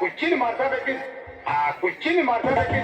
కుర్చీని మాట్లాడకి కుర్చీని మాట్లాడకి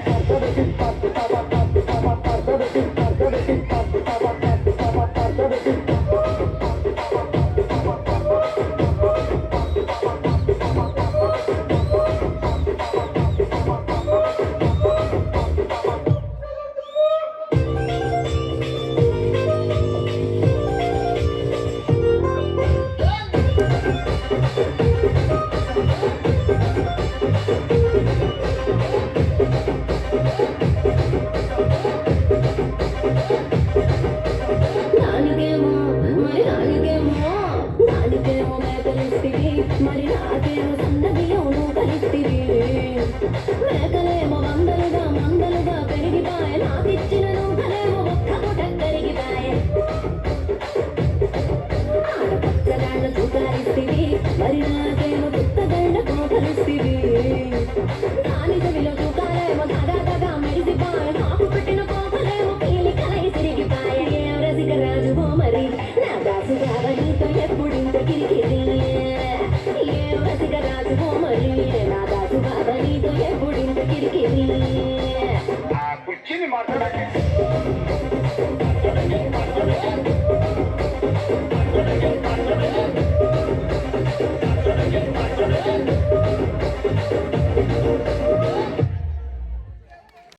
మరి నాకేమో సందడిలోనూ కలిస్తివి మేకలేమో మందలుగా పెరిగిపాయ నాకిచ్చిన నూకలేమో ఒక్క పూట కరిగిపాయ ఆడపచ్చగాళ్ళ చూకారిస్తివి మరి నాకేమో పుత్తగండ కోకలిస్తివి దాని చెవిలో చూకాలేమో తగా మెరిసిపాయ నాకు పెట్టిన కోకలేమో పీలి కలై తిరిగిపాయ ఏం రసిక రాజువో మరి నా దాసు బాబా నీతో ఎప్పుడింత కిరికిరి కుర్చీని మాట్లాడకి